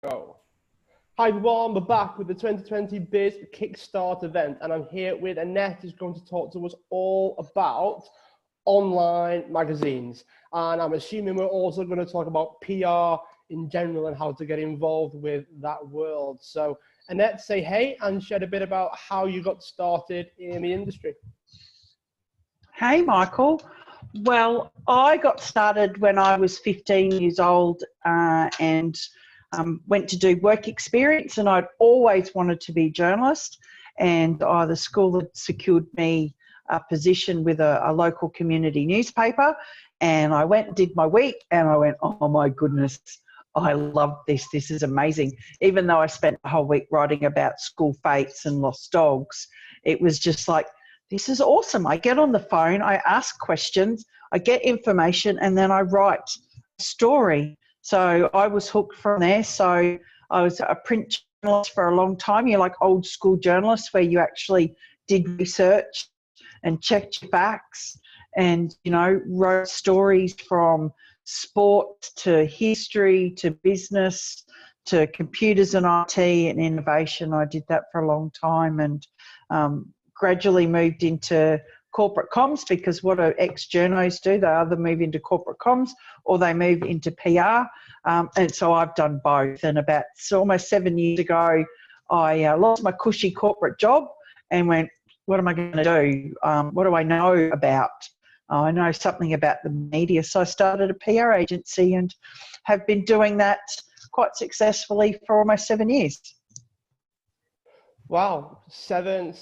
Go. Hi everyone, we're back with the 2020 Biz Kickstart event, and I'm here with Annette, who's going to talk to us all about online magazines. And I'm assuming we're also going to talk about PR in general and how to get involved with that world. So Annette, say hey and share a bit about how you got started in the industry. Hey, Michael. Well, I got started when I was 15 years old and went to do work experience, and I'd always wanted to be a journalist, and the school had secured me a position with a local community newspaper, and I went and did my week, and I went, oh my goodness, I love this. This is amazing. Even though I spent the whole week writing about school fates and lost dogs, it was just like, this is awesome. I get on the phone, I ask questions, I get information, and then I write a story. So I was hooked from there. So I was a print journalist for a long time. You're like old school journalists where you actually did research and checked your facts and, you know, wrote stories from sport to history to business to computers and IT and innovation. I did that for a long time, and gradually moved into corporate comms, because what do ex-journos do? They either move into corporate comms or they move into PR. And so I've done both. And about almost 7 years ago, I lost my cushy corporate job and went, what am I going to do? What do I know about? I know something about the media. So I started a PR agency and have been doing that quite successfully for almost 7 years. Wow, seven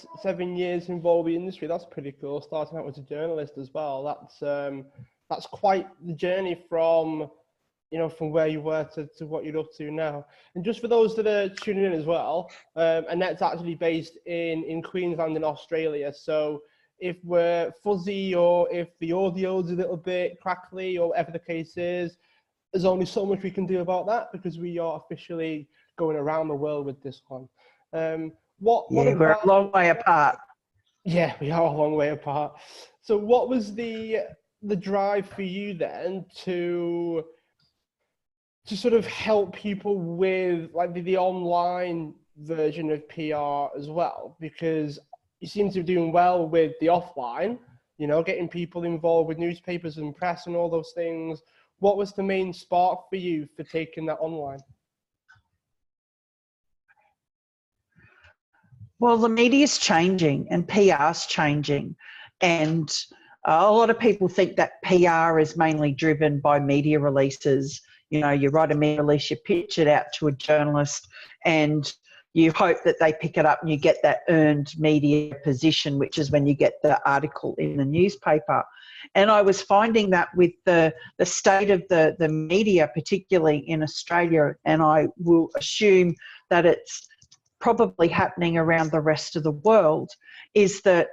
years involved in the industry. That's pretty cool. Starting out as a journalist as well. That's quite the journey from, you know, from where you were to what you're up to now. And just for those that are tuning in as well, Annette's actually based in Queensland in Australia. So if we're fuzzy or if the audio's a little bit crackly or whatever the case is, there's only so much we can do about that because we are officially going around the world with this one. We're a long way apart. Yeah, we are a long way apart. So what was the drive for you then to sort of help people with like the online version of PR as well? Because you seem to be doing well with the offline, you know, getting people involved with newspapers and press and all those things. What was the main spark for you for taking that online? Well, the media's changing and PR's changing, and a lot of people think that PR is mainly driven by media releases. You know, you write a media release, you pitch it out to a journalist, and you hope that they pick it up and you get that earned media position, which is when you get the article in the newspaper. And I was finding that with the state of the media, particularly in Australia, and I will assume that it's probably happening around the rest of the world, is that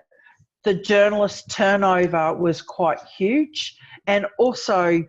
the journalist turnover was quite huge, and also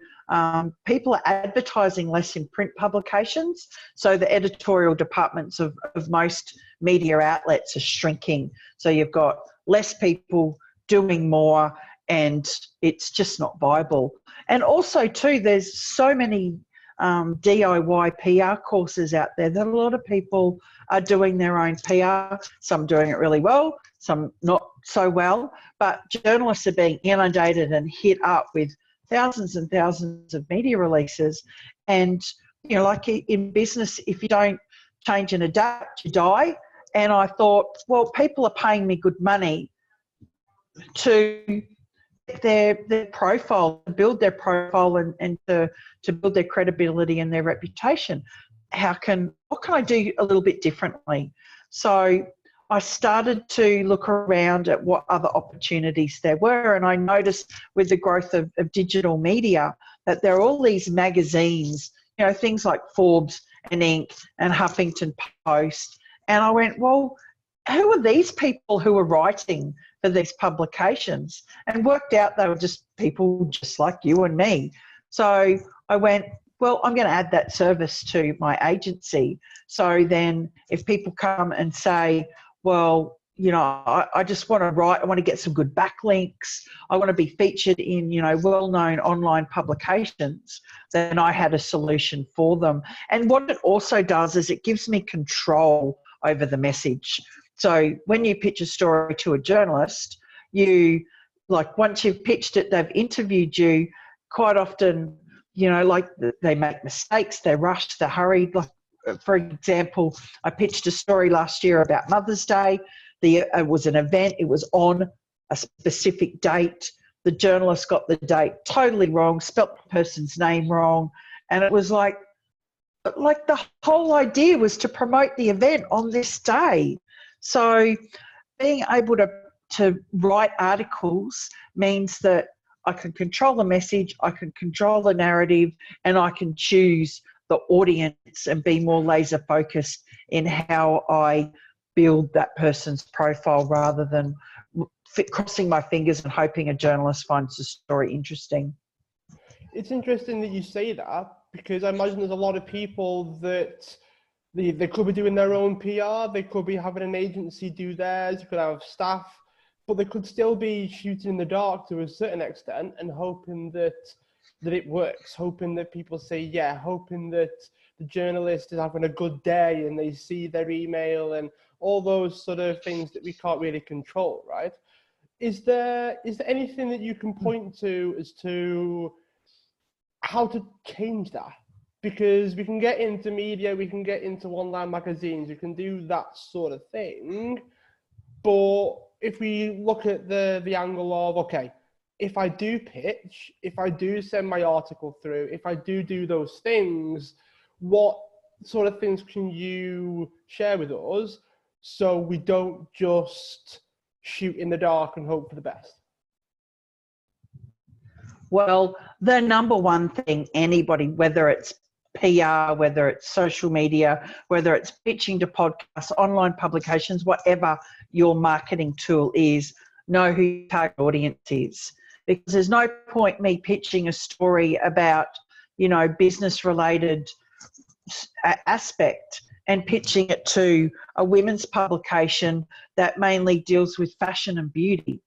people are advertising less in print publications, so the editorial departments of most media outlets are shrinking, so you've got less people doing more and it's just not viable. And also too, there's so many DIY PR courses out there that a lot of people are doing their own PR, some doing it really well, some not so well, but journalists are being inundated and hit up with thousands and thousands of media releases. And, you know, like in business, if you don't change and adapt, you die. And I thought, well, people are paying me good money to their profile, to build their profile and to build their credibility and their reputation. What can I do a little bit differently? So I started to look around at what other opportunities there were, and I noticed with the growth of digital media that there are all these magazines, you know, things like Forbes and Inc. and Huffington Post, and I went, well, who are these people who are writing for these publications? And worked out they were just people just like you and me. So I went, well, I'm going to add that service to my agency. So then if people come and say, well, you know, I just want to write, I want to get some good backlinks, I want to be featured in, you know, well-known online publications, then I had a solution for them. And what it also does is it gives me control over the message. So when you pitch a story to a journalist, you, like, once you've pitched it, they've interviewed you, quite often, you know, like, they make mistakes, they rush, they're hurried. Like, for example, I pitched a story last year about Mother's Day. It was an event, it was on a specific date. The journalist got the date totally wrong, spelt the person's name wrong, and it was like the whole idea was to promote the event on this day. So being able to write articles means that I can control the message, I can control the narrative, and I can choose the audience and be more laser focused in how I build that person's profile, rather than crossing my fingers and hoping a journalist finds the story interesting. It's interesting that you say that, because I imagine there's a lot of people that they could be doing their own PR, they could be having an agency do theirs, you could have staff, but they could still be shooting in the dark to a certain extent and hoping that it works, hoping that people say yeah, hoping that the journalist is having a good day and they see their email and all those sort of things that we can't really control, right? Is there anything that you can point to as to how to change that? Because we can get into media, we can get into online magazines, we can do that sort of thing, but if we look at the angle of, okay, if I do pitch, if I do send my article through, if I do those things, what sort of things can you share with us so we don't just shoot in the dark and hope for the best? Well, the number one thing anybody, whether it's PR, whether it's social media, whether it's pitching to podcasts, online publications, whatever your marketing tool is, know who your target audience is. Because there's no point me pitching a story about, you know, business related aspect and pitching it to a women's publication that mainly deals with fashion and beauty,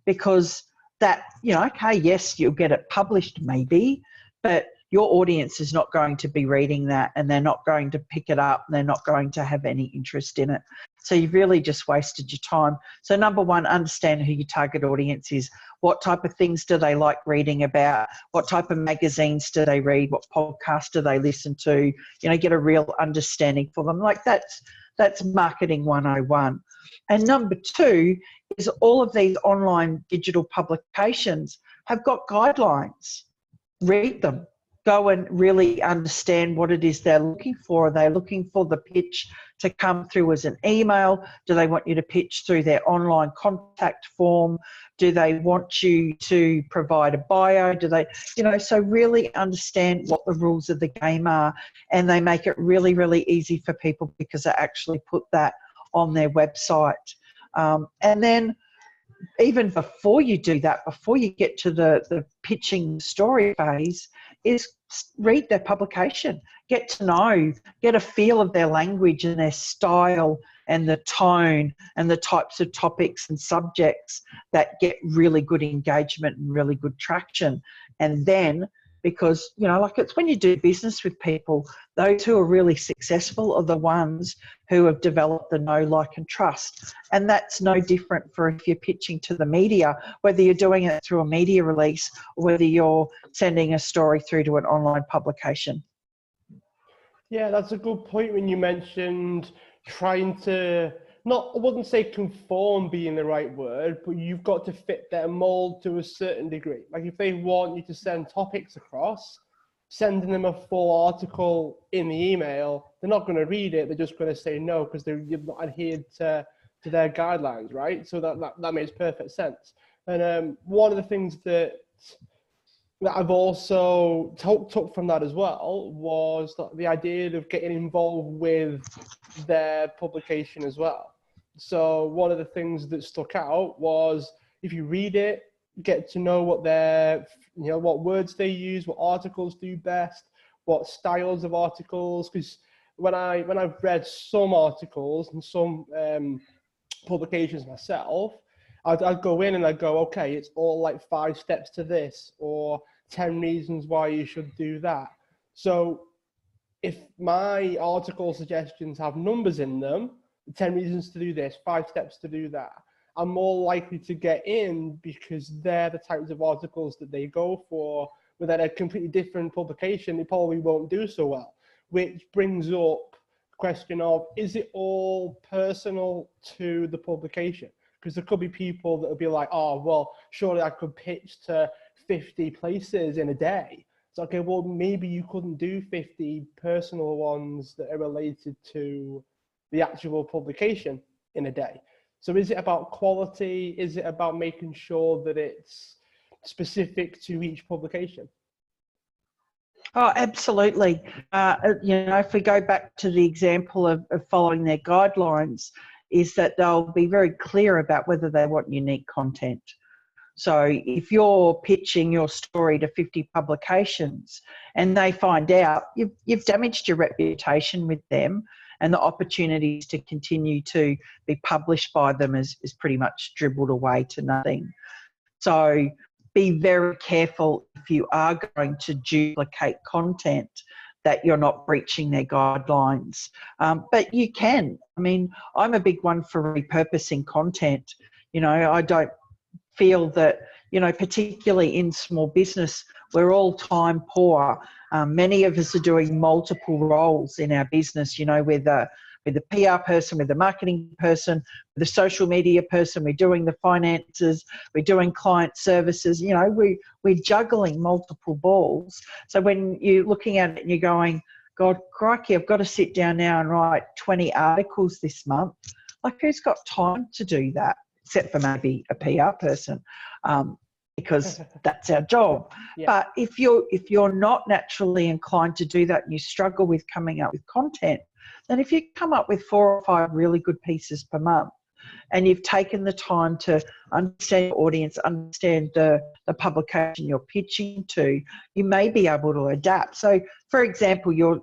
because that, you know, okay, yes, you'll get it published maybe, but your audience is not going to be reading that, and they're not going to pick it up, and they're not going to have any interest in it. So you've really just wasted your time. So number one, understand who your target audience is. What type of things do they like reading about? What type of magazines do they read? What podcasts do they listen to? You know, get a real understanding for them. Like that's marketing 101. And number two is all of these online digital publications have got guidelines. Read them. Go and really understand what it is they're looking for. Are they looking for the pitch to come through as an email? Do they want you to pitch through their online contact form? Do they want you to provide a bio? Do they, you know, so really understand what the rules of the game are, and they make it really, really easy for people because they actually put that on their website. And then even before you do that, before you get to the pitching story phase, is read their publication, get to know, get a feel of their language and their style and the tone and the types of topics and subjects that get really good engagement and really good traction. And then, because, you know, like, it's when you do business with people, those who are really successful are the ones who have developed the know, like and trust. And that's no different for if you're pitching to the media, whether you're doing it through a media release or whether you're sending a story through to an online publication. Yeah, that's a good point when you mentioned trying to, not, I wouldn't say conform being the right word, but you've got to fit their mold to a certain degree. Like, if they want you to send topics across, sending them a full article in the email, they're not going to read it. They're just going to say no because you've not adhered to their guidelines, right? So that makes perfect sense. And one of the things that I've also took from that as well was the idea of getting involved with their publication as well. So one of the things that stuck out was, if you read it, get to know what what words they use, what articles do best, what styles of articles. Because when I've read some articles and some publications myself, I'd go in and I'd go, okay, it's all like 5 steps to this, or 10 reasons why you should do that. So if my article suggestions have numbers in them, 10 reasons to do this, 5 steps to do that, I'm more likely to get in because they're the types of articles that they go for. Within a completely different publication, they probably won't do so well, which brings up the question of, is it all personal to the publication? Because there could be people that will be like, oh, well, surely I could pitch to 50 places in a day. It's okay, well, maybe you couldn't do 50 personal ones that are related to the actual publication in a day. So is it about quality? Is it about making sure that it's specific to each publication? Oh, absolutely. If we go back to the example of following their guidelines, is that they'll be very clear about whether they want unique content. So if you're pitching your story to 50 publications and they find out, you've damaged your reputation with them, and the opportunities to continue to be published by them is pretty much dribbled away to nothing. So be very careful if you are going to duplicate content that you're not breaching their guidelines. But you can. I mean, I'm a big one for repurposing content. I don't feel that, particularly in small business, we're all time poor. Many of us are doing multiple roles in our business, with the PR person, with the marketing person, with the social media person, we're doing the finances, we're doing client services, we're juggling multiple balls. So when you're looking at it and you're going, God, crikey, I've got to sit down now and write 20 articles this month. Like, who's got time to do that? Except for maybe a PR person, because that's our job. Yeah. But if you're not naturally inclined to do that and you struggle with coming up with content, then if you come up with 4 or 5 really good pieces per month and you've taken the time to understand your audience, understand the publication you're pitching to, you may be able to adapt. So, for example, you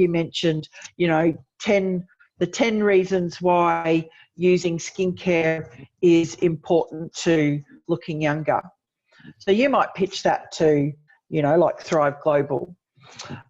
mentioned, 10 reasons why using skincare is important to looking younger. So you might pitch that to, like Thrive Global.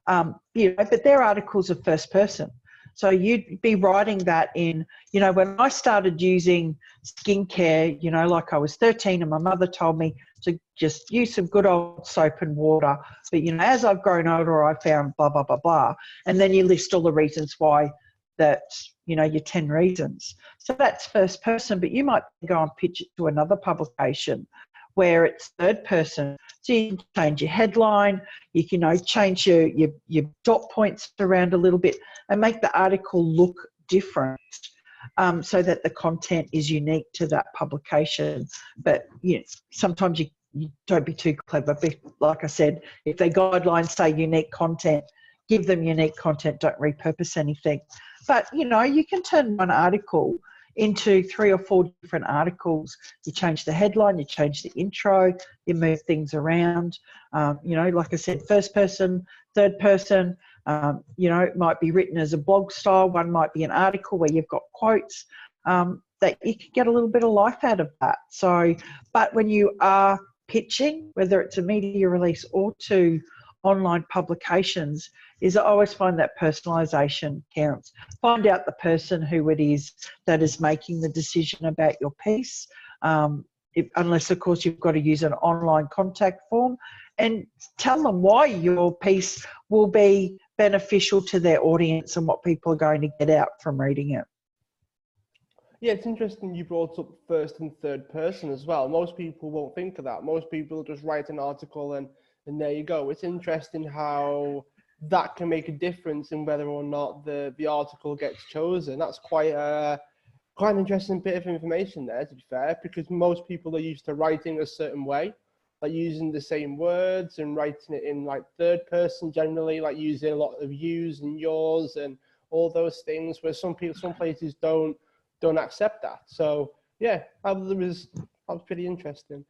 But their articles are first person. So you'd be writing that in, when I started using skincare, like I was 13 and my mother told me to just use some good old soap and water. But, as I've grown older, I found blah, blah, blah, blah. And then you list all the reasons why that, your 10 reasons. So that's first person, but you might go and pitch it to another publication where it's third person. So you can change your headline, you can change your dot points around a little bit and make the article look different, so that the content is unique to that publication. But sometimes you don't be too clever. But like I said, if their guidelines say unique content, give them unique content, don't repurpose anything. But, you can turn one article into 3 or 4 different articles. You change the headline, you change the intro, you move things around. Like I said, first person, third person, it might be written as a blog style. One might be an article where you've got quotes, that you can get a little bit of life out of that. So, but when you are pitching, whether it's a media release or to online publications, is I always find that personalisation counts. Find out the person who it is that is making the decision about your piece, unless, of course, you've got to use an online contact form, and tell them why your piece will be beneficial to their audience and what people are going to get out from reading it. Yeah, it's interesting you brought up first and third person as well. Most people won't think of that. Most people just write an article and there you go. It's interesting how that can make a difference in whether or not the article gets chosen. That's quite an interesting bit of information there, to be fair, because most people are used to writing a certain way, like using the same words and writing it in like third person generally, like using a lot of yous and yours and all those things, where some places don't accept that. So yeah, that was pretty interesting.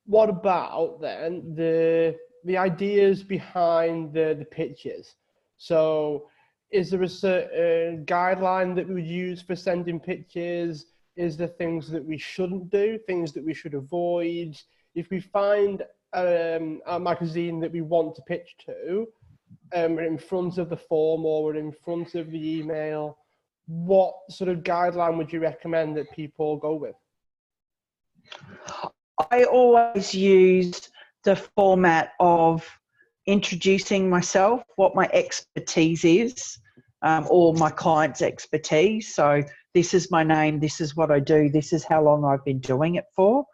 What about then the ideas behind the pitches? So is there a certain guideline that we would use for sending pitches? Is there things that we shouldn't do, things that we should avoid? If we find a magazine that we want to pitch to, we're in front of the form or we're in front of the email, what sort of guideline would you recommend that people go with? I always use the format of introducing myself, what my expertise is, or my client's expertise. So this is my name, this is what I do, this is how long I've been doing it for.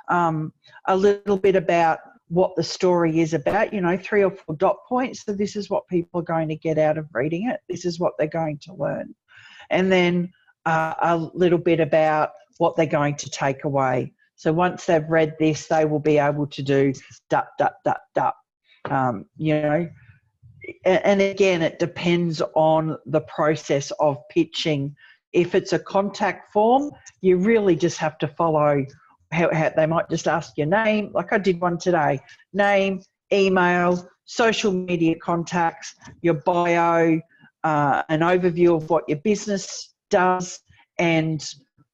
A little bit about what the story is about, 3 or 4 dot points. So this is what people are going to get out of reading it. This is what they're going to learn. And then a little bit about what they're going to take away. So once they've read this, they will be able to do ... And again, it depends on the process of pitching. If it's a contact form, you really just have to follow how they might just ask your name, like I did one today, name, email, social media contacts, your bio, an overview of what your business does, and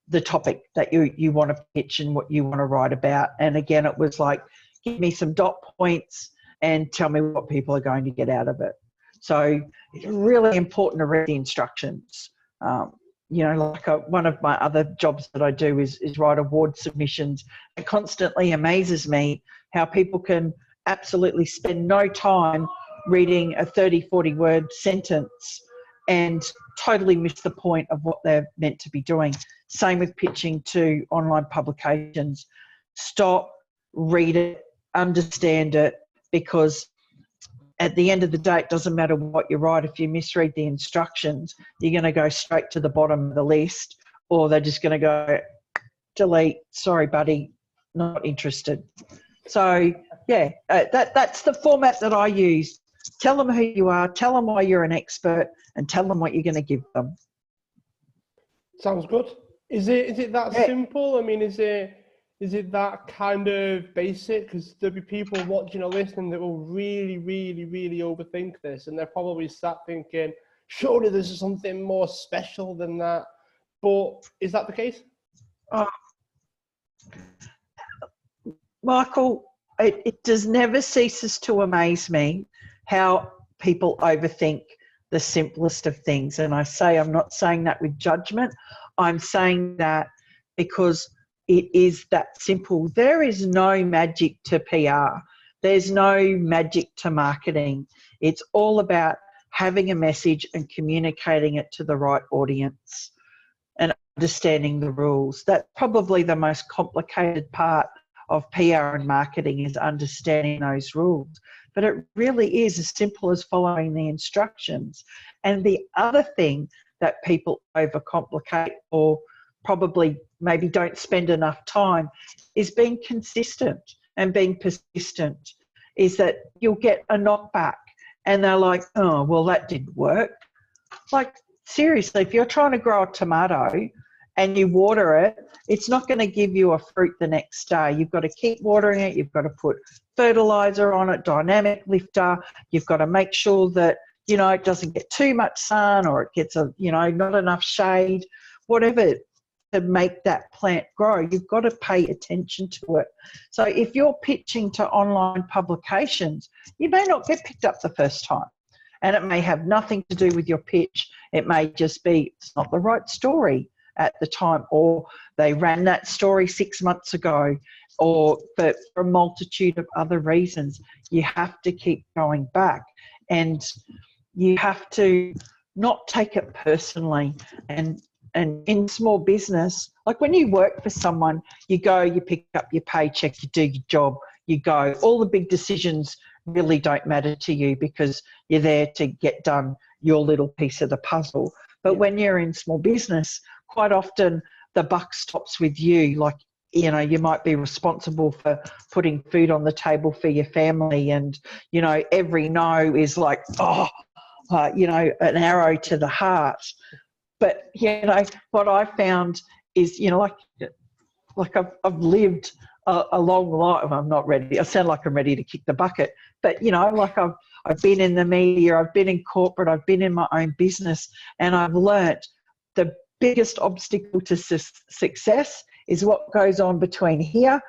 the topic that you want to pitch and what you want to write about. And again, it was like, give me some dot points and tell me what people are going to get out of it. So it's really important to read the instructions. One of my other jobs that I do is write award submissions. It constantly amazes me how people can absolutely spend no time reading a 30, 40 word sentence and totally miss the point of what they're meant to be doing. Same with pitching to online publications. Stop, read it, understand it, because at the end of the day, it doesn't matter what you write. If you misread the instructions, you're going to go straight to the bottom of the list, or they're just going to go, delete, sorry, buddy, not interested. So, yeah, that's the format that I use. Tell them who you are, tell them why you're an expert, and tell them what you're going to give them. Sounds good. Is it that simple? I mean, is it that kind of basic? Because there'll be people watching or listening that will really, really, really overthink this, and they're probably sat thinking, surely there's something more special than that. But is that the case? Michael, it does never ceases to amaze me how people overthink the simplest of things. And I'm not saying that with judgment. I'm saying that because it is that simple. There is no magic to PR. There's no magic to marketing. It's all about having a message and communicating it to the right audience and understanding the rules. That's probably the most complicated part of PR and marketing, is understanding those rules. But it really is as simple as following the instructions. And the other thing that people overcomplicate, or probably maybe don't spend enough time, is being consistent and being persistent. Is that you'll get a knockback and they're like, oh, well, that didn't work. Like, seriously, if you're trying to grow a tomato and you water it, it's not going to give you a fruit the next day. You've got to keep watering it. You've got to put fertilizer on it, dynamic lifter. You've got to make sure that, it doesn't get too much sun, or it gets not enough shade, whatever, to make that plant grow. You've got to pay attention to it. So if you're pitching to online publications, you may not get picked up the first time. And it may have nothing to do with your pitch. It may just be it's not the right story at the time, or they ran that story 6 months ago, or for a multitude of other reasons. You have to keep going back, and you have to not take it personally. And in small business, like when you work for someone, you go, you pick up your paycheck, you do your job, you go. All the big decisions really don't matter to you because you're there to get done your little piece of the puzzle. But when you're in small business, quite often the buck stops with you. Like, you might be responsible for putting food on the table for your family, and, every no is like, an arrow to the heart. But, what I found is, like I've lived a long life. I'm not ready. I sound like I'm ready to kick the bucket. But, like I've been in the media, I've been in corporate, I've been in my own business, and I've learnt the biggest obstacle to success is what goes on between here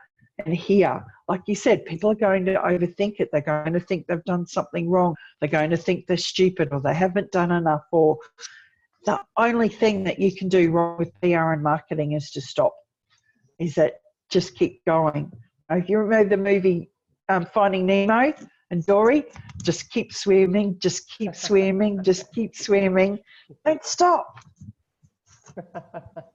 and here. Like you said, people are going to overthink it. They're going to think they've done something wrong. They're going to think they're stupid, or they haven't done enough, or the only thing that you can do wrong with PR and marketing is to stop, is that just keep going. If you remember the movie Finding Nemo and Dory, just keep swimming, just keep swimming, just keep swimming. Don't stop.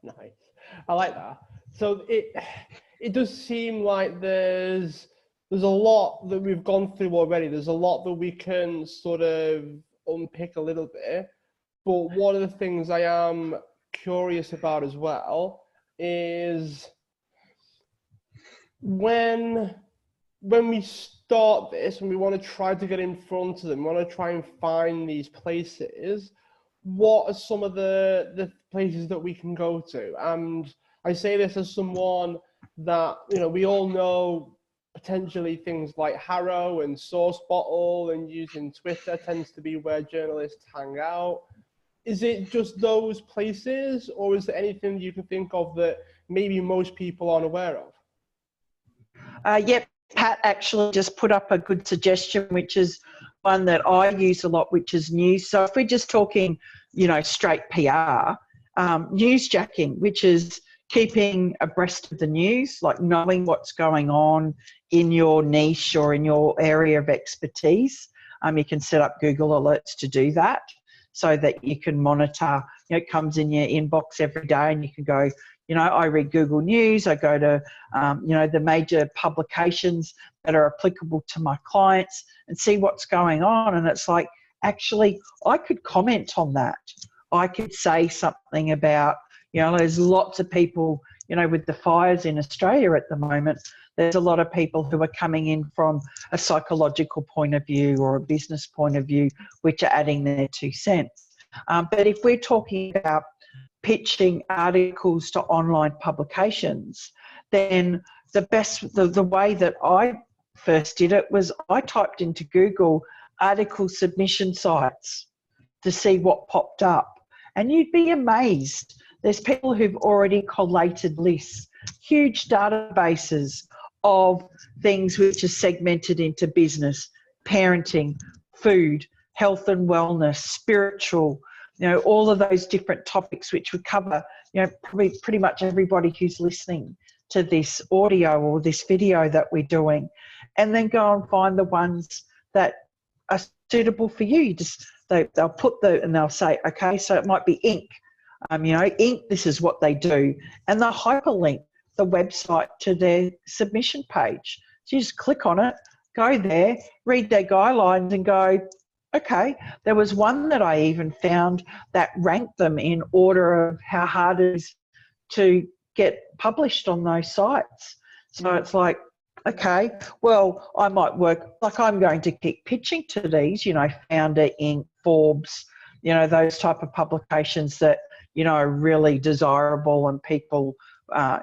Nice. I like that. So it does seem like there's a lot that we've gone through already. There's a lot that we can sort of unpick a little bit. But one of the things I am curious about as well is when we start this and we want to try to get in front of them, we want to try and find these places, what are some of the places that we can go to? And I say this as someone that, you know, we all know potentially things like Harrow and SourceBottle, and using Twitter tends to be where journalists hang out. Is it just those places, or is there anything you can think of that maybe most people aren't aware of? Yep, Pat actually just put up a good suggestion, which is one that I use a lot, which is news. So if we're just talking, you know, straight PR, newsjacking, which is keeping abreast of the news, like knowing what's going on in your niche or in your area of expertise. You can set up Google Alerts to do that, so that you can monitor, you know, it comes in your inbox every day, and you can go, you know, I read Google News, I go to, you know, the major publications that are applicable to my clients and see what's going on. And it's like, actually, I could comment on that. I could say something about, you know, there's lots of people, you know, with the fires in Australia at the moment, there's a lot of people who are coming in from a psychological point of view or a business point of view, which are adding their 2 cents. But if we're talking about pitching articles to online publications, then the way that I first did it was I typed into Google article submission sites to see what popped up. And you'd be amazed. There's people who've already collated lists, huge databases of things which are segmented into business, parenting, food, health and wellness, spiritual, you know, all of those different topics which would cover, you know, probably pretty much everybody who's listening to this audio or this video that we're doing, and then go and find the ones that are suitable for you. They'll put and they'll say, okay, so it might be ink. You know, ink, this is what they do. And they'll hyperlink the website to their submission page. So you just click on it, go there, read their guidelines and go, okay. There was one that I even found that ranked them in order of how hard it is to get published on those sites. So it's like, okay, well, I might work, like I'm going to keep pitching to these, you know, Founder, Inc., Forbes, you know, those type of publications that, you know, are really desirable and people,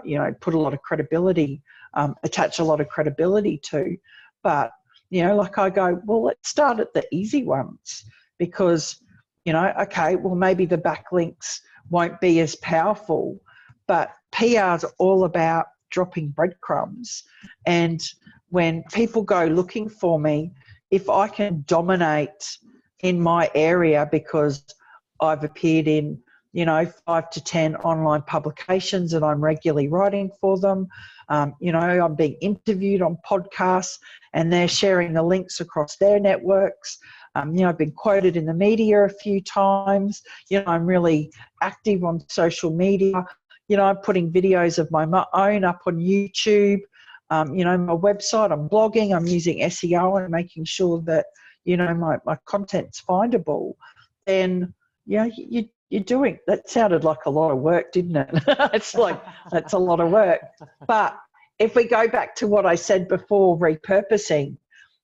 you know, put a lot of credibility, attach a lot of credibility to. But, you know, like I go, well, let's start at the easy ones because, you know, okay, well, maybe the backlinks won't be as powerful, but PR is all about dropping breadcrumbs. And when people go looking for me, if I can dominate in my area because I've appeared in, you know, 5 to 10 online publications and I'm regularly writing for them. You know, I'm being interviewed on podcasts and they're sharing the links across their networks. You know, I've been quoted in the media a few times. You know, I'm really active on social media. You know, I'm putting videos of my own up on YouTube. You know, my website, I'm blogging, I'm using SEO and making sure that, you know, my content's findable. Then, you know, you're doing, that sounded like a lot of work, didn't it? It's like, that's a lot of work. But if we go back to what I said before, repurposing,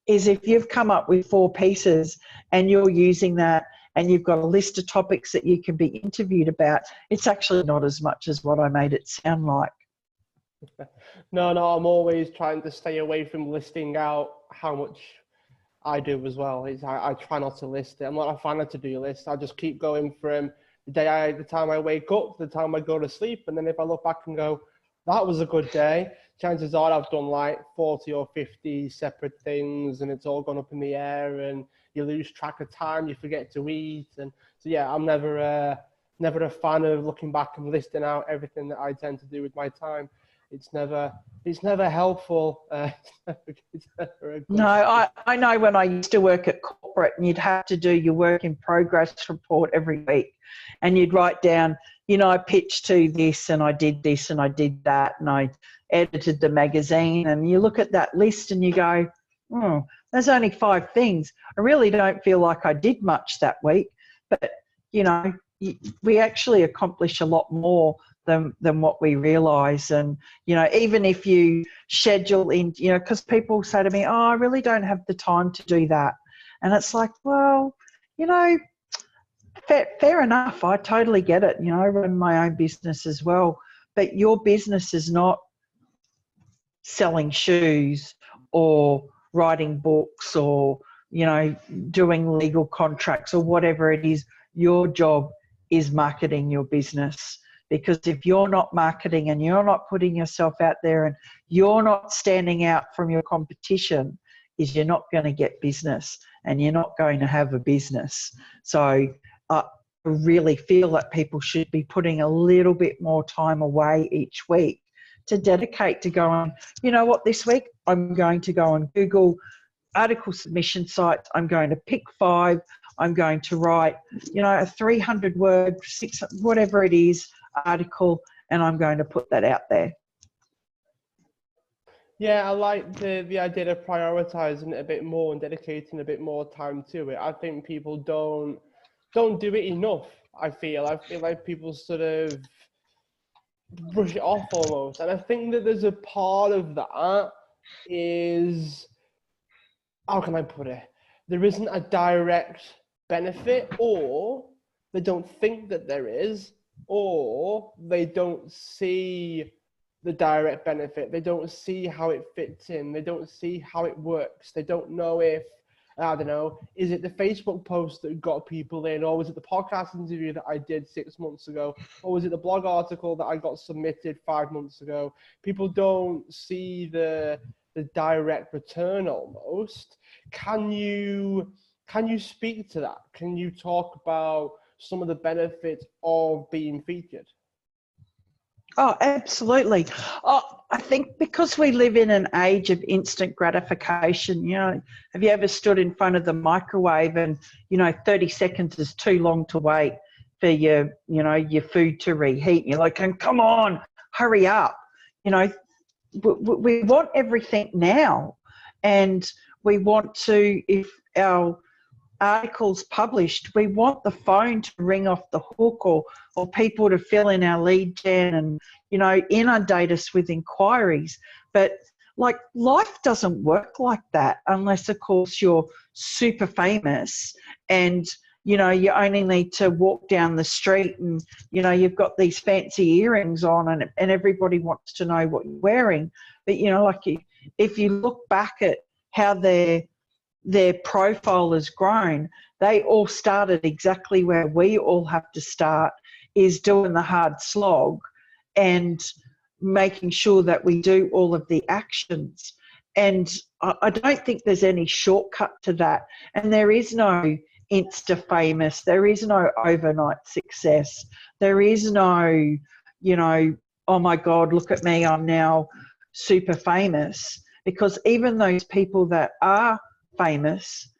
is if you've come up with 4 pieces and you're using that and you've got a list of topics that you can be interviewed about, it's actually not as much as what I made it sound like. No, I'm always trying to stay away from listing out how much I do as well. I try not to list it. I'm not a fan of to-do lists. I just keep going from the time I wake up, the time I go to sleep. And then if I look back and go, that was a good day, chances are I've done like 40 or 50 separate things, and it's all gone up in the air, and you lose track of time, you forget to eat. And so, yeah, I'm never a fan of looking back and listing out everything that I tend to do with my time. It's never helpful. It's never a good No, I know when I used to work at corporate, and you'd have to do your work in progress report every week, and you'd write down, I pitched to this, and I did this, and I did that, and I edited the magazine, and you look at that list and you go, there's only 5 things. I really don't feel like I did much that week, but we actually accomplish a lot more than what we realise. And even if you schedule in, because people say to me, I really don't have the time to do that, and it's like, well, fair enough, I totally get it. I run my own business as well, but your business is not selling shoes or writing books or doing legal contracts or whatever it is. Your job is marketing your business, because if you're not marketing and you're not putting yourself out there and you're not standing out from your competition, is you're not going to get business and you're not going to have a business. So I really feel that people should be putting a little bit more time away each week to dedicate to going, this week I'm going to go on Google article submission sites. I'm going to pick 5. I'm going to write, a 300 word, 600, whatever it is, article, and I'm going to put that out there. Yeah, I like the idea of prioritizing it a bit more and dedicating a bit more time to it. I think people don't do it enough. I feel like people sort of brush it off almost. And I think that there's a part of that is, how can I put it? There isn't a direct benefit, or they don't think that there is, or they don't see the direct benefit. They don't see how it fits in. They don't see how it works. They don't know if, I don't know, is it the Facebook post that got people in, or was it the podcast interview that I did 6 months ago, or was it the blog article that I got submitted 5 months ago? People don't see the direct return almost. Can you speak to that? Can you talk about some of the benefits of being featured? Oh, absolutely. I think because we live in an age of instant gratification, have you ever stood in front of the microwave and, 30 seconds is too long to wait for your food to reheat? You're like, come on, hurry up. We want everything now, and we want to, if our articles published, we want the phone to ring off the hook, or people to fill in our lead gen and inundate us with inquiries. But like, life doesn't work like that, unless of course you're super famous and you only need to walk down the street and you've got these fancy earrings on and everybody wants to know what you're wearing. But if you look back at how their profile has grown, they all started exactly where we all have to start, is doing the hard slog and making sure that we do all of the actions. And I don't think there's any shortcut to that. And there is no Insta famous, there is no overnight success, there is no, oh my God, look at me, I'm now super famous. Because even those people that are famous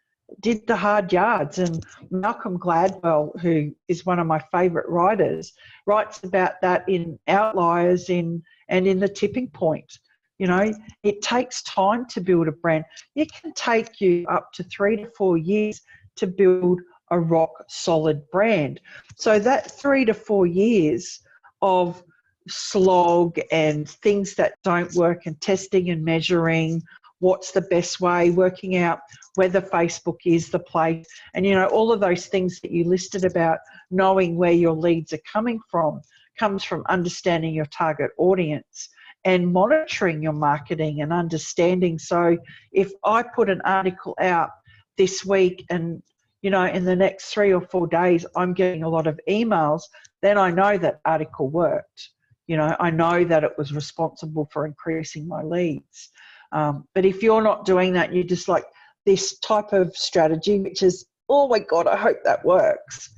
did the hard yards. And Malcolm Gladwell, who is one of my favourite writers, writes about that in Outliers and in The Tipping Point. It takes time to build a brand. It can take you up to 3 to 4 years to build a rock solid brand. So that 3 to 4 years of slog and things that don't work and testing and measuring what's the best way, working out whether Facebook is the place, and all of those things that you listed about knowing where your leads are coming from, comes from understanding your target audience and monitoring your marketing and understanding. So if I put an article out this week and you know, in the next 3 or 4 days, I'm getting a lot of emails, then I know that article worked. You know, I know that it was responsible for increasing my leads. But if you're not doing that, you're just like this type of strategy, which is, oh my God, I hope that works.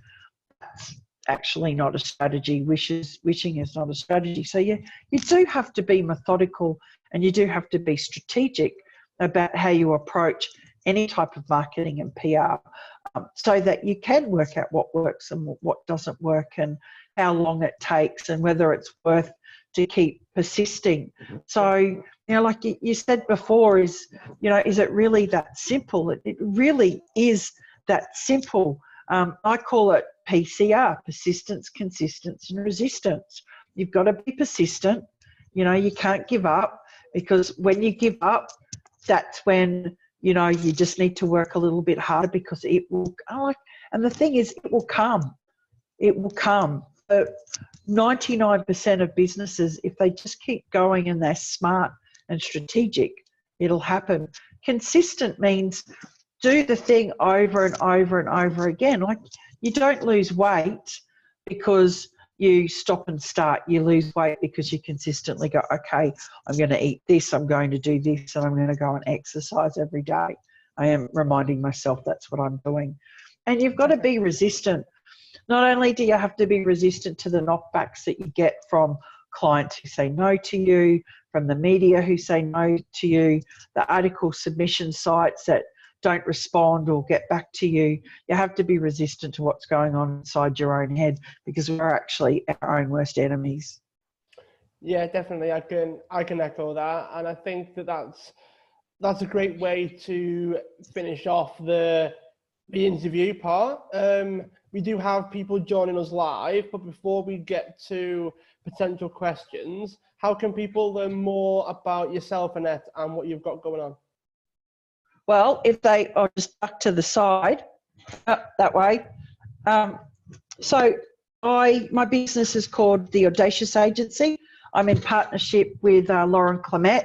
That's actually not a strategy. Wishing is not a strategy. So you do have to be methodical, and you do have to be strategic about how you approach any type of marketing and PR, so that you can work out what works and what doesn't work, and how long it takes, and whether it's worth to keep persisting. So, you know, like you said before, is it really that simple? It really is that simple. I call it PCR: persistence, consistency, and resistance. You've got to be persistent. You know, you can't give up, because when you give up, that's when, you know, you just need to work a little bit harder, because it will, and the thing is, it will come. It will come. 99% of businesses, if they just keep going and they're smart and strategic, it'll happen. Consistent means do the thing over and over and over again. Like, you don't lose weight because you stop and start. You lose weight because you consistently go, okay, I'm going to eat this, I'm going to do this, and I'm going to go and exercise every day. I am reminding myself that's what I'm doing. And you've got to be resistant. Not only do you have to be resistant to the knockbacks that you get from clients who say no to you, from the media who say no to you, the article submission sites that don't respond or get back to you, you have to be resistant to what's going on inside your own head, because we're actually our own worst enemies. Yeah, definitely. I can echo that, and I think that's a great way to finish off the interview part. We do have people joining us live, but before we get to potential questions, how can people learn more about yourself, Annette, and what you've got going on? Well, if they are just duck to the side, that way. So my business is called The Audacious Agency. I'm in partnership with Lauren Clement.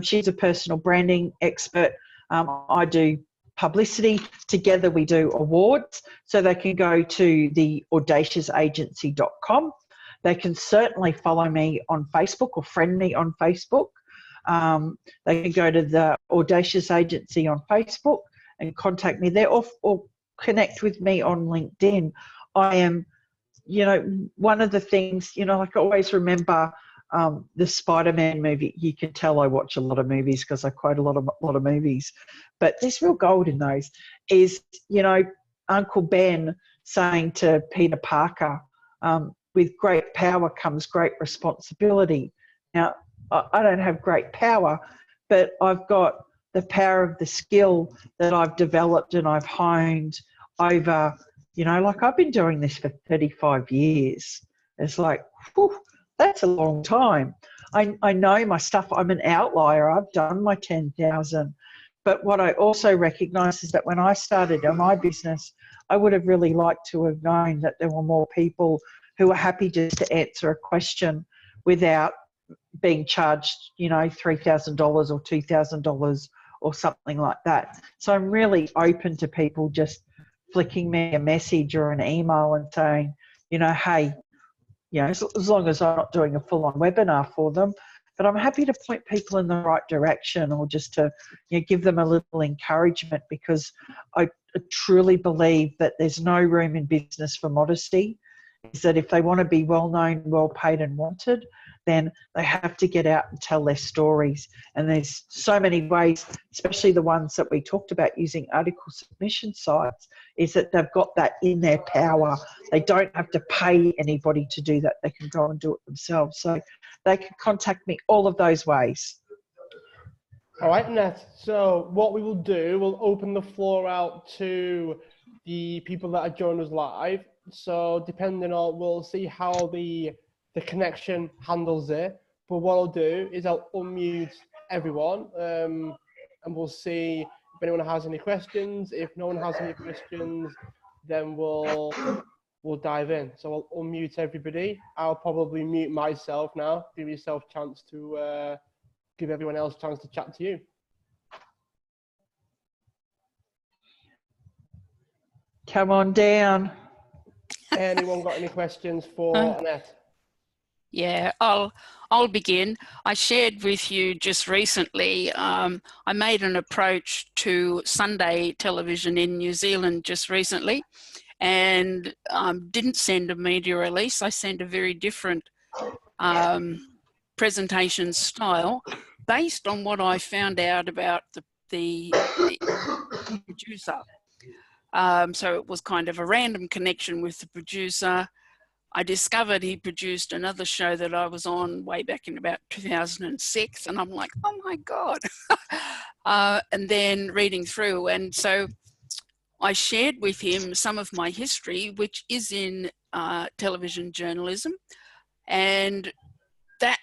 She's a personal branding expert. I do publicity. Together we do awards. So they can go to theaudaciousagency.com. They can certainly follow me on Facebook or friend me on Facebook. They can go to the Audacious Agency on Facebook and contact me there, or connect with me on LinkedIn. I am, you know, one of the things, you know, like I always remember the Spider-Man movie. You can tell I watch a lot of movies because I quote a lot of movies, but there's real gold in those. Is, you know, Uncle Ben saying to Peter Parker, with great power comes great responsibility. Now, I don't have great power, but I've got the power of the skill that I've developed and I've honed over, you know, like I've been doing this for 35 years. It's like, whew, that's a long time. I know my stuff. I'm an outlier. I've done my 10,000. But what I also recognise is that when I started on my business, I would have really liked to have known that there were more people who were happy just to answer a question without being charged, you know, $3,000 or $2,000 or something like that. So I'm really open to people just flicking me a message or an email and saying, you know, hey, you know, as long as I'm not doing a full-on webinar for them, but I'm happy to point people in the right direction, or just to, you know, give them a little encouragement, because I truly believe that there's no room in business for modesty. Is that if they want to be well-known, well-paid and wanted, then they have to get out and tell their stories. And there's so many ways, especially the ones that we talked about using article submission sites, is that they've got that in their power. They don't have to pay anybody to do that. They can go and do it themselves. So they can contact me all of those ways. All right, Annette. So what we will do, we'll open the floor out to the people that are joining us live. So depending on, we'll see how the connection handles it. But what I'll do is I'll unmute everyone, and we'll see if anyone has any questions. If no one has any questions, then we'll dive in. So I'll unmute everybody. I'll probably mute myself now. Give yourself a chance to give everyone else a chance to chat to you. Come on down. Anyone got any questions for Annette? Yeah, I'll begin. I shared with you just recently, I made an approach to Sunday television in New Zealand just recently, and didn't send a media release. I sent a very different presentation style based on what I found out about the producer. So it was kind of a random connection with the producer. I discovered he produced another show that I was on way back in about 2006, and I'm like, oh my God. And then reading through, and so I shared with him some of my history, which is in television journalism, and that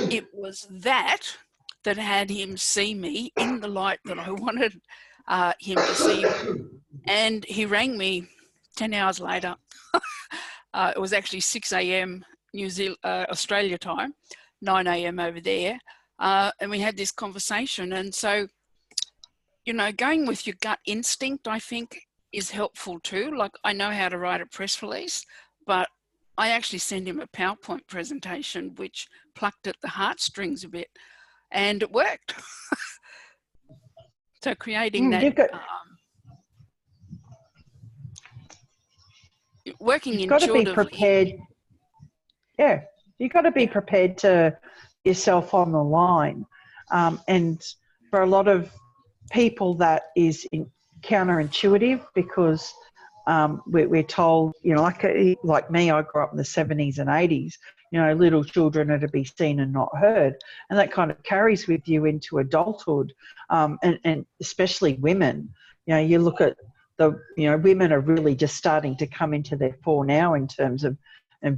it was that had him see me in the light that I wanted him to see me. And he rang me 10 hours later. It was actually 6 a.m. Australia time, 9 a.m. over there. And we had this conversation. And so, you know, going with your gut instinct, I think, is helpful too. Like, I know how to write a press release, but I actually sent him a PowerPoint presentation, which plucked at the heartstrings a bit, and it worked. So creating that... working you've got to be prepared. Yeah, you've got to be prepared to yourself on the line. And for a lot of people, that is counterintuitive, because we're told, you know, like me, I grew up in the 70s and 80s, you know, little children are to be seen and not heard. And that kind of carries with you into adulthood, and especially women. You know, you look at women are really just starting to come into their fore now in terms of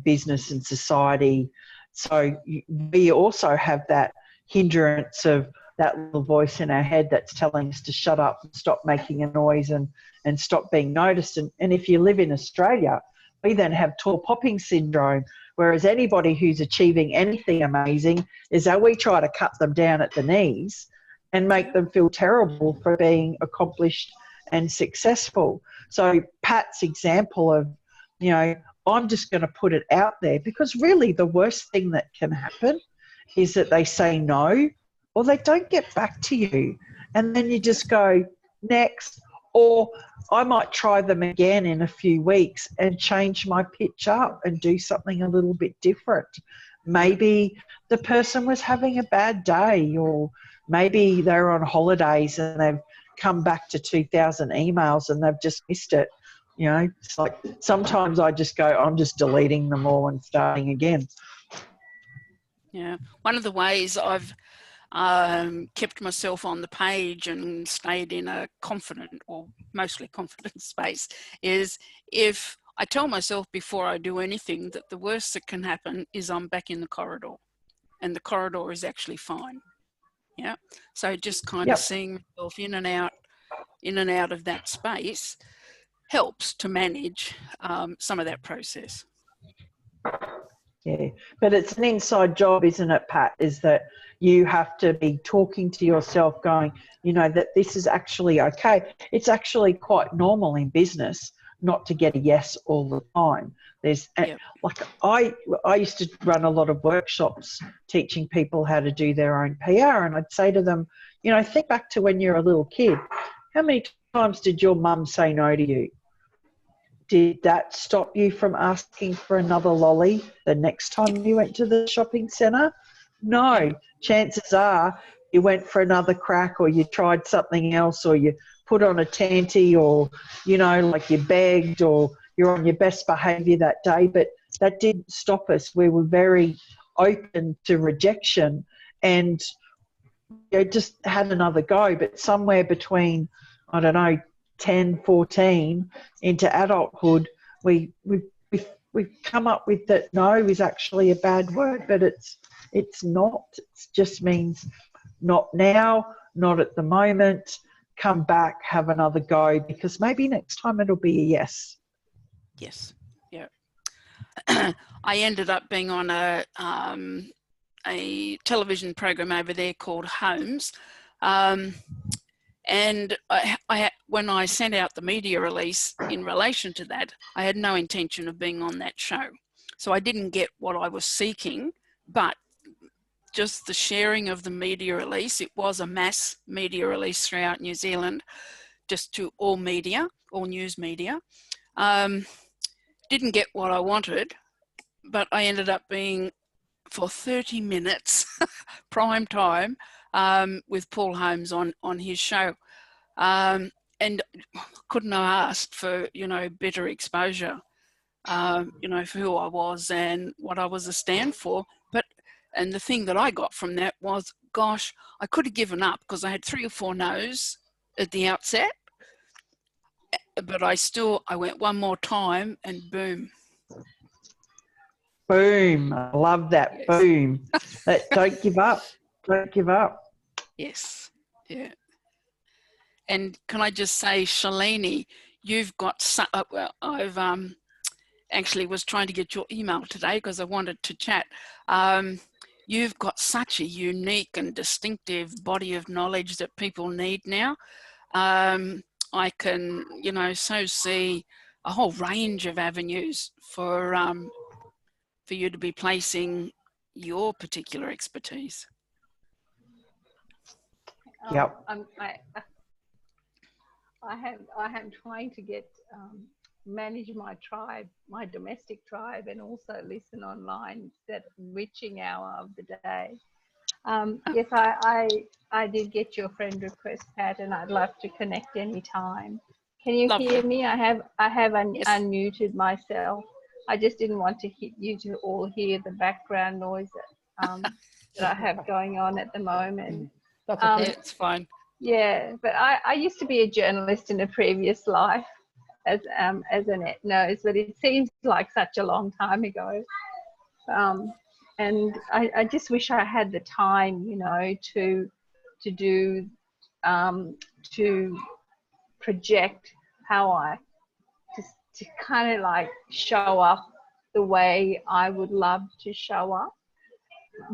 business and society. So we also have that hindrance of that little voice in our head that's telling us to shut up and stop making a noise and stop being noticed. And if you live in Australia, we then have tall popping syndrome, whereas anybody who's achieving anything amazing is that we try to cut them down at the knees and make them feel terrible for being accomplished and successful. So Pat's example of, you know, I'm just going to put it out there, because really the worst thing that can happen is that they say no, or they don't get back to you, and then you just go next. Or I might try them again in a few weeks and change my pitch up and do something a little bit different. Maybe the person was having a bad day, or maybe they're on holidays and they've come back to 2,000 emails and they've just missed it. You know, it's like sometimes I just go, I'm just deleting them all and starting again. Yeah. One of the ways I've kept myself on the page and stayed in a confident, or mostly confident space, is if I tell myself before I do anything that the worst that can happen is I'm back in the corridor, and the corridor is actually fine. Yeah. So just kind of seeing myself in and out of that space helps to manage some of that process. Yeah, but it's an inside job, isn't it, Pat? Is that you have to be talking to yourself going, you know, that this is actually okay. It's actually quite normal in business not to get a yes all the time. There's like I used to run a lot of workshops teaching people how to do their own PR, and I'd say to them, you know, think back to when you're a little kid. How many times did your mum say no to you? Did that stop you from asking for another lolly the next time you went to the shopping centre? No. Chances are you went for another crack, or you tried something else, or you put on a tanty, or, you know, like you begged, or you're on your best behaviour that day. But that didn't stop us. We were very open to rejection and, you know, just had another go. But somewhere between, I don't know, 10, 14 into adulthood, we've come up with that no is actually a bad word, but it's not. It just means not now, not at the moment, come back, have another go, because maybe next time it'll be a yes. Yes, yeah. I ended up being on a television program over there called Homes. And when I sent out the media release in relation to that, I had no intention of being on that show. So I didn't get what I was seeking, but just the sharing of the media release, it was a mass media release throughout New Zealand, just to all media, all news media. Didn't get what I wanted, but I ended up being for 30 minutes, prime time, with Paul Holmes on his show. And couldn't have asked for, better exposure, for who I was and what I was a stand for. And the thing that I got from that was, gosh, I could have given up because I had 3 or 4 no's at the outset, but I went one more time and boom. Boom. I love that. Yes. Boom. Don't give up. Don't give up. Yes. Yeah. And can I just say, Shalini, you've got, I've actually was trying to get your email today because I wanted to chat. You've got such a unique and distinctive body of knowledge that people need now. I can, so see a whole range of avenues for you to be placing your particular expertise. Yep. I am trying to get manage my tribe, my domestic tribe, and also listen online that witching hour of the day. Yes, I did get your friend request, Pat, and I'd love to connect anytime. Can you Lovely. hear me? I have Yes. unmuted myself. I just didn't want to hit you to all hear the background noise that I have going on at the moment. That's okay. It's fine. Yeah, but I used to be a journalist in a previous life, as Annette knows, but it seems like such a long time ago. And I just wish I had the time, to project how to kind of like show up the way I would love to show up.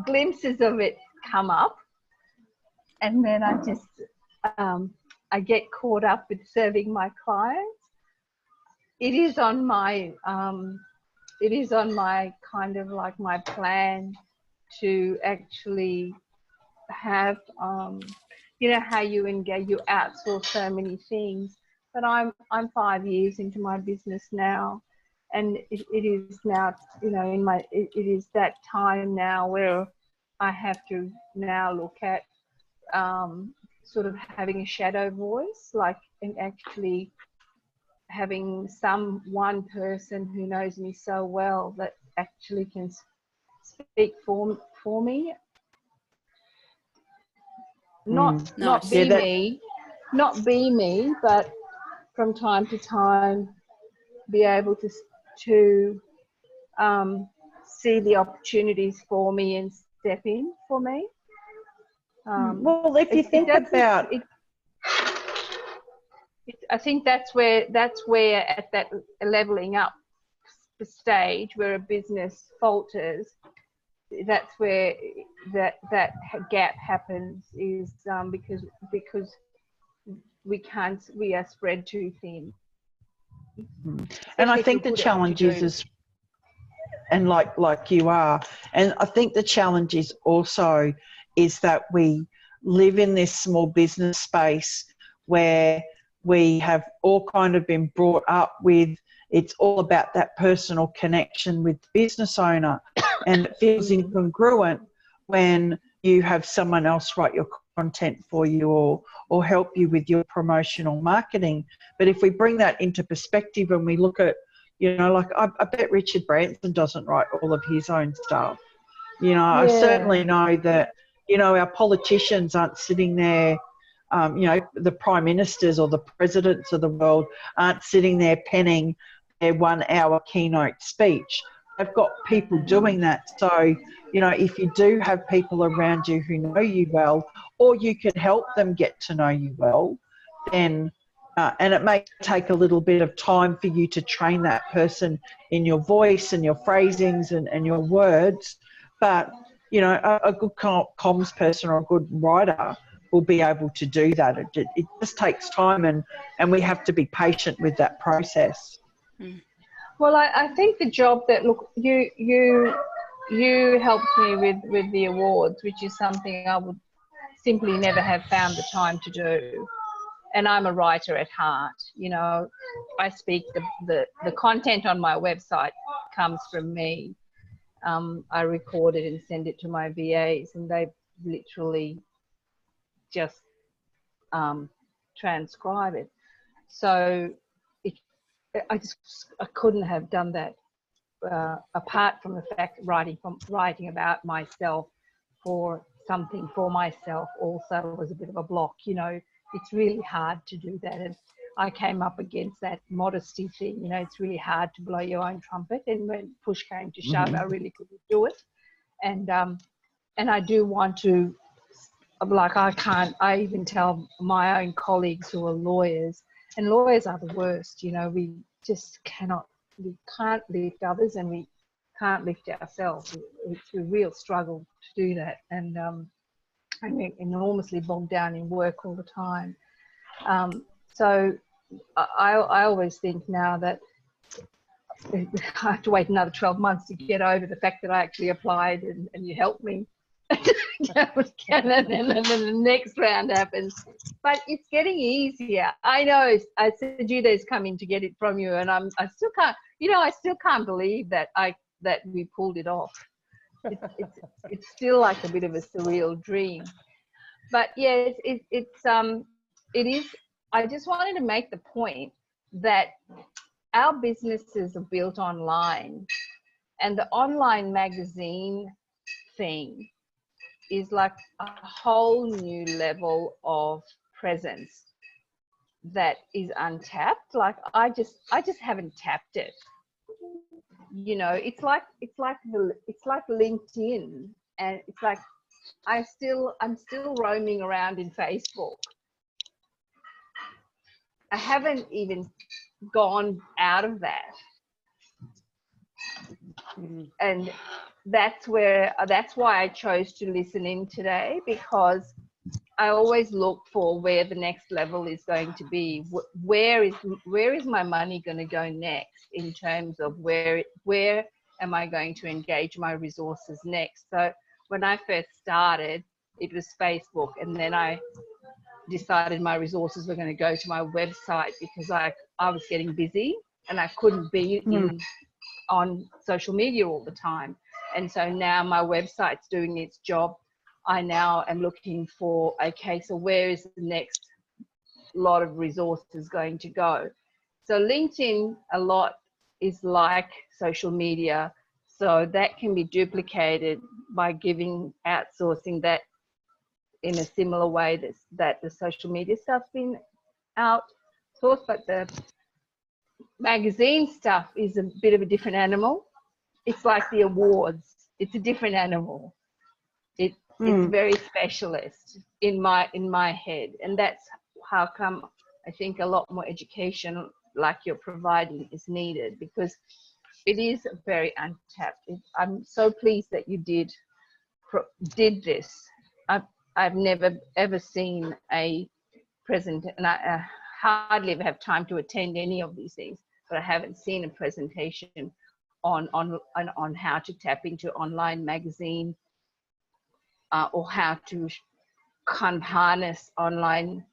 Glimpses of it come up, and then I just I get caught up with serving my clients. It is on my kind of like my plan to actually have how you engage, you outsource so many things. But I'm 5 years into my business now, and it is now it is that time now where I have to now look at sort of having a shadow voice, and actually having one person who knows me so well that actually can speak for me. Not be me, but from time to time be able to see the opportunities for me and step in for me. Well, if you think about it, I think that's where at that leveling up stage where a business falters, that's where that gap happens, is because we are spread too thin. And I think the challenge is and like you are, and I think the challenge is also is that we live in this small business space where we have all kind of been brought up with, it's all about that personal connection with the business owner, and it feels incongruent when you have someone else write your content for you or help you with your promotional marketing. But if we bring that into perspective and we look at, I bet Richard Branson doesn't write all of his own stuff. Yeah. I certainly know that, our politicians aren't sitting there, the prime ministers or the presidents of the world aren't sitting there penning their 1 hour keynote speech. They've got people doing that. So, if you do have people around you who know you well, or you can help them get to know you well, then, and it may take a little bit of time for you to train that person in your voice and your phrasings and your words, but, a good comms person or a good writer will be able to do that. It just takes time, and we have to be patient with that process. Well, I think the job that, look, you helped me with the awards, which is something I would simply never have found the time to do. And I'm a writer at heart. You know, I speak, the content on my website comes from me. I record it and send it to my VAs, and they literally just transcribe it. So I couldn't have done that apart from the fact writing about myself for something for myself also was a bit of a block. You know, it's really hard to do that, and I came up against that modesty thing. You know, it's really hard to blow your own trumpet, and when push came to shove, I really couldn't do it. And I do want to, like, I even tell my own colleagues who are lawyers, and lawyers are the worst. You know, we can't lift others, and we can't lift ourselves. It's a real struggle to do that, and I'm enormously bogged down in work all the time. So I always think now that I have to wait another 12 months to get over the fact that I actually applied and you helped me. And then the next round happens. But it's getting easier. I know I said Jude's coming to get it from you, and I still can't believe that we pulled it off. It's still like a bit of a surreal dream. But yeah, it is. I just wanted to make the point that our businesses are built online, and the online magazine thing is like a whole new level of presence that is untapped. Like I just haven't tapped it. You know, it's like LinkedIn, and it's like I'm still roaming around in Facebook. I haven't even gone out of that. And that's why I chose to listen in today, because I always look for where the next level is going to be. Where is my money going to go next, in terms of where am I going to engage my resources next? So when I first started, it was Facebook, and then I decided my resources were going to go to my website, because I was getting busy and I couldn't be on social media all the time. And so now my website's doing its job. I now am looking for, okay, so where is the next lot of resources going to go? So LinkedIn a lot is like social media. So that can be duplicated by outsourcing that in a similar way that the social media stuff's been outsourced, but the magazine stuff is a bit of a different animal. It's like the awards. It's a different animal. It's very specialist in my head, and that's how come I think a lot more education like you're providing is needed, because it is very untapped. I'm so pleased that you did this. I've never ever seen a present, and I hardly ever have time to attend any of these things, but I haven't seen a presentation on how to tap into online magazine, or how to kind of harness online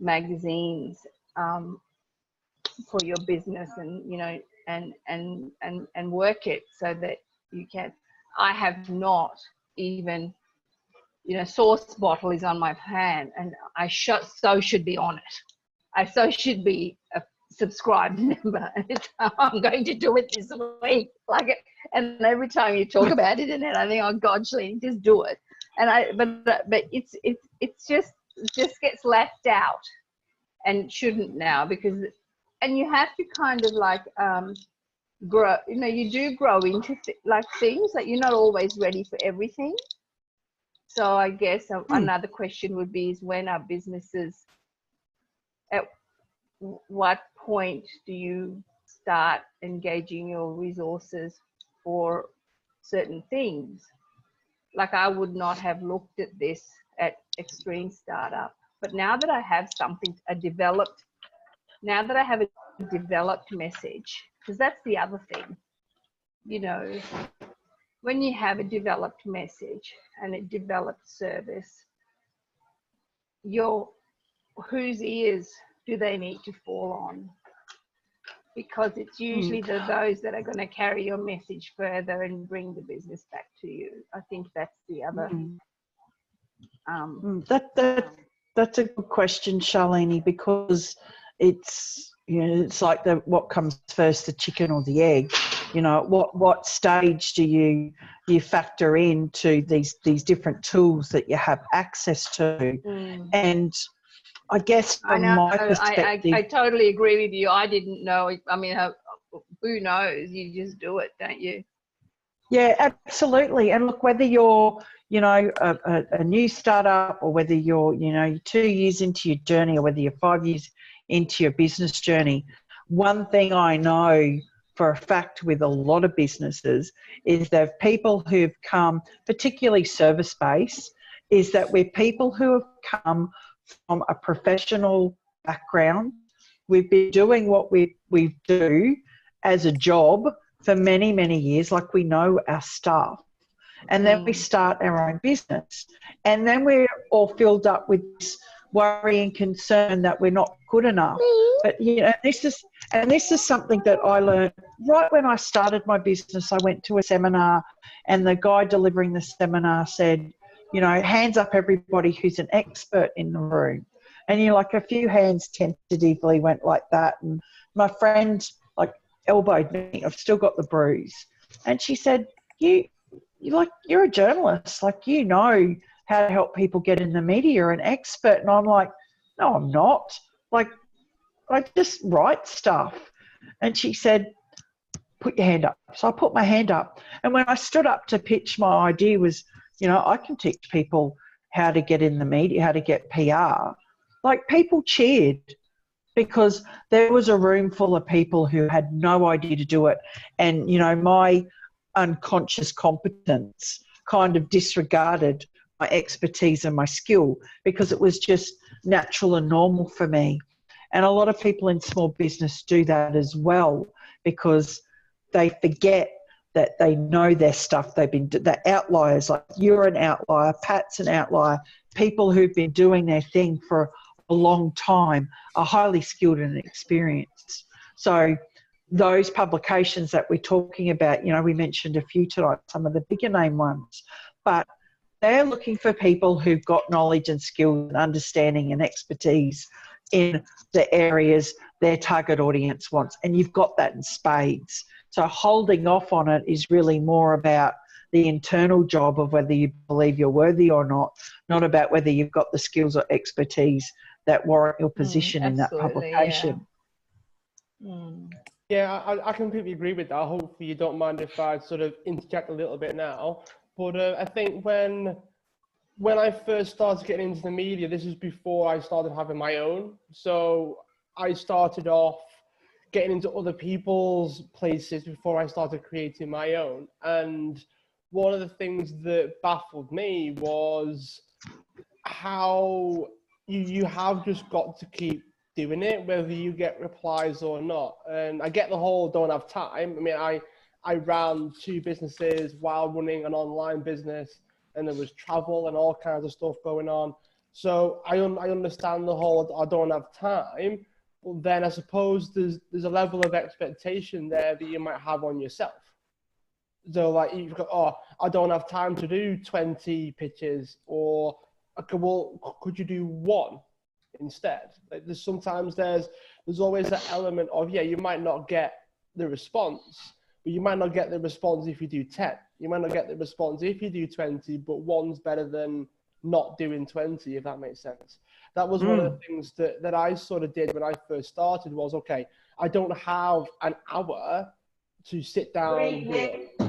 magazines for your business, and you know, and work it so that you can. I have not even, you know, Source Bottle is on my plan, and I should be on it. I should be a subscribed member. I'm going to do it this week. And every time you talk about it, Annette, I think, oh God, Shalene, just do it. But it's just gets left out, and shouldn't now, because, and you have to kind of like grow. You know, you do grow into things that you're not always ready for everything. So I guess another question would be, is when are businesses, at what point do you start engaging your resources for certain things? Like I would not have looked at this at extreme startup. But now that I have something, now that I have a developed message, because that's the other thing, you know, when you have a developed message and a developed service, whose ears do they need to fall on? Because it's usually those that are going to carry your message further and bring the business back to you. I think that's the other. That's a good question, Charlene, because it's, you know, it's like what comes first, the chicken or the egg. You know, what stage do you factor into these different tools that you have access to? And I guess from my perspective, I totally agree with you. I didn't know. I mean, who knows? You just do it, don't you? Yeah, absolutely. And look, whether you're, you know, a new startup, or whether you're, you know, 2 years into your journey, or whether you're 5 years into your business journey, one thing I know for a fact with a lot of businesses is that people who've come, particularly service-based, is that we're people who have come from a professional background. We've been doing what we do as a job for many, many years, like we know our stuff. And then we start our own business. And then we're all filled up with this worry and concern that we're not good enough. But, you know, this is something that I learned right when I started my business. I went to a seminar, and the guy delivering the seminar said, you know, hands up everybody who's an expert in the room. And, you know, like a few hands tentatively went like that. And my friend, like, elbowed me. I've still got the bruise. And she said, you're a journalist. Like, you know how to help people get in the media. You're an expert. And I'm like, no, I'm not. Like, I just write stuff. And she said, put your hand up. So I put my hand up. And when I stood up to pitch, my idea was, you know, I can teach people how to get in the media, how to get PR. Like, people cheered, because there was a room full of people who had no idea to do it. And, you know, my unconscious competence kind of disregarded my expertise and my skill, because it was just natural and normal for me. And a lot of people in small business do that as well, because they forget that they know their stuff. They're outliers. Like, you're an outlier, Pat's an outlier. People who've been doing their thing for a long time are highly skilled and experienced. So those publications that we're talking about, you know, we mentioned a few tonight, some of the bigger name ones, but they're looking for people who've got knowledge and skill and understanding and expertise in the areas their target audience wants. And you've got that in spades. So holding off on it is really more about the internal job of whether you believe you're worthy or not about whether you've got the skills or expertise that warrant your position in that publication. Yeah, I completely agree with that. Hopefully you don't mind if I sort of interject a little bit now. But I think when I first started getting into the media, this is before I started having my own. So I started off getting into other people's places before I started creating my own. And one of the things that baffled me was how you have just got to keep doing it, whether you get replies or not. And I get the whole don't have time. I mean, I ran 2 businesses while running an online business, and there was travel and all kinds of stuff going on. So I understand the whole I don't have time. But then I suppose there's a level of expectation there that you might have on yourself. So like, you've got, oh, I don't have time to do 20 pitches, or okay, well, could you do 1 instead? Like, there's always that element of, yeah, you might not get the response, but you might not get the response if you do 10. You might not get the response if you do 20, but 1's better than not doing 20, if that makes sense. That was one of the things that I sort of did when I first started was, okay, I don't have an hour to sit down and do it.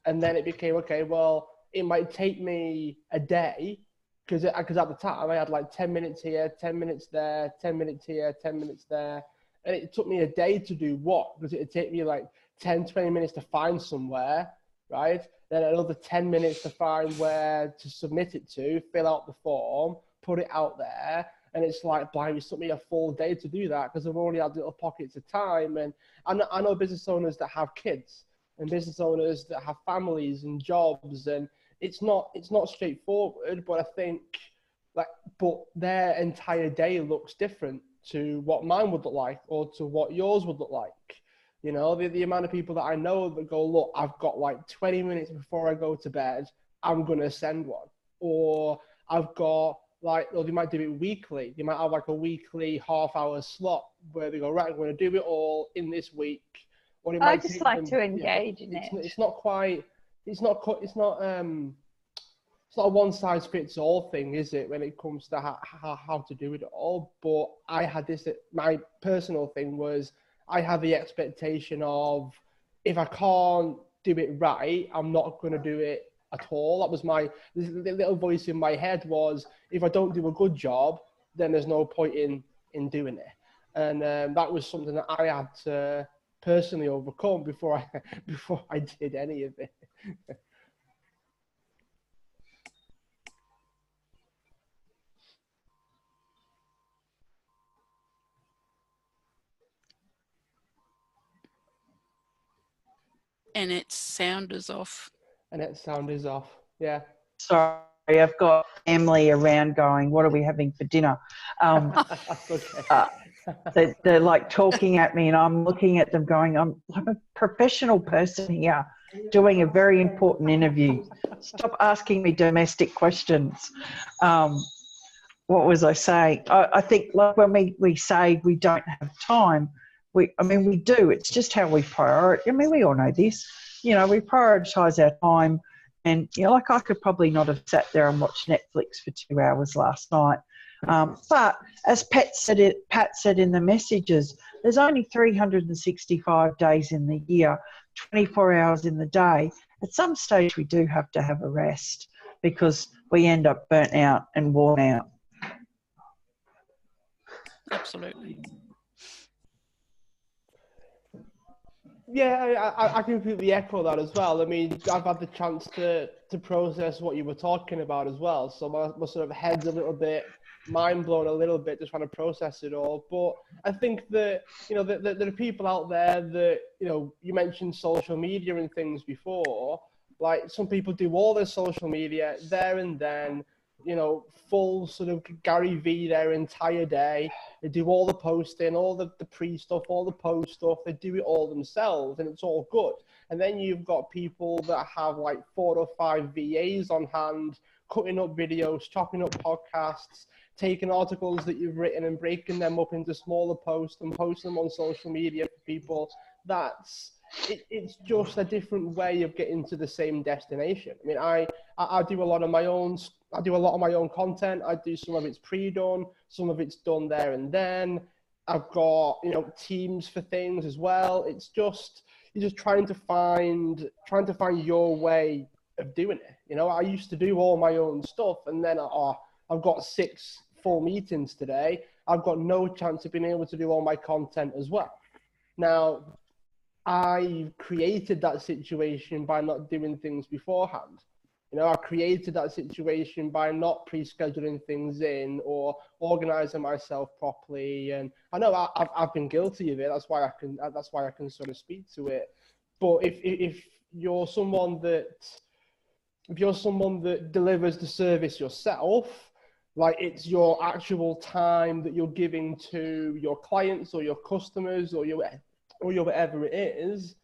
And then it became, okay, well, it might take me a day, because at the time I had like 10 minutes here, 10 minutes there, 10 minutes here, 10 minutes there. And it took me a day to do what? Because it would take me like 10, 20 minutes to find somewhere, right? Then another 10 minutes to find where to submit it to, fill out the form, put it out there. And it's like, blimey, it took me a full day to do that because I've only had little pockets of time. And I know business owners that have kids and business owners that have families and jobs, and it's not straightforward. But I think but their entire day looks different to what mine would look like or to what yours would look like. You know, the amount of people that I know that go, look, I've got like 20 minutes before I go to bed, I'm going to send one. Or I've got or they might do it weekly. They might have like a weekly half-hour slot where they go, right, I'm going to do it all in this week. Or it I might just take like them, to engage in it. It's not a one-size-fits-all thing, is it, when it comes to how to do it all? But I had my personal thing was I had the expectation of, if I can't do it right, I'm not going to do it at all. That was the little voice in my head was, if I don't do a good job, then there's no point in doing it. And that was something that I had to personally overcome before I did any of it. And its sound is off. And its sound is off. Yeah. Sorry, I've got family around going, what are we having for dinner? Okay. They're like talking at me and I'm looking at them going, I'm a professional person here doing a very important interview. Stop asking me domestic questions. What was I saying? I think like when we say we don't have time, we do. It's just how we prioritize. I mean, we all know this. You know, we prioritize our time. And, you know, like I could probably not have sat there and watched Netflix for 2 hours last night. But as Pat said in the messages, there's only 365 days in the year, 24 hours in the day. At some stage, we do have to have a rest because we end up burnt out and worn out. Absolutely. Yeah, I completely echo that as well. I mean, I've had the chance to process what you were talking about as well. So my sort of head's a little bit mind blown a little bit, just trying to process it all. But I think that, you know, there are people out there that, you know, you mentioned social media and things before. Like some people do all their social media there and then, you know, full sort of Gary V their entire day. They do all the posting, all the pre stuff, all the post stuff. They do it all themselves and it's all good. And then you've got people that have like 4 or 5 VAs on hand, cutting up videos, chopping up podcasts, taking articles that you've written and breaking them up into smaller posts and posting them on social media for people. It's just a different way of getting to the same destination. I mean, I do a lot of my own content. I do some of it's pre-done, some of it's done there and then. I've got, you know, teams for things as well. It's just, you're just trying to find your way of doing it. You know, I used to do all my own stuff and then I've got 6 full meetings today. I've got no chance of being able to do all my content as well. Now, I created that situation by not doing things beforehand. You know, I created that situation by not pre-scheduling things in or organizing myself properly. And I know I've been guilty of it. That's why I can sort of speak to it. But if you're someone that delivers the service yourself, like it's your actual time that you're giving to your clients or your customers or your whatever it is,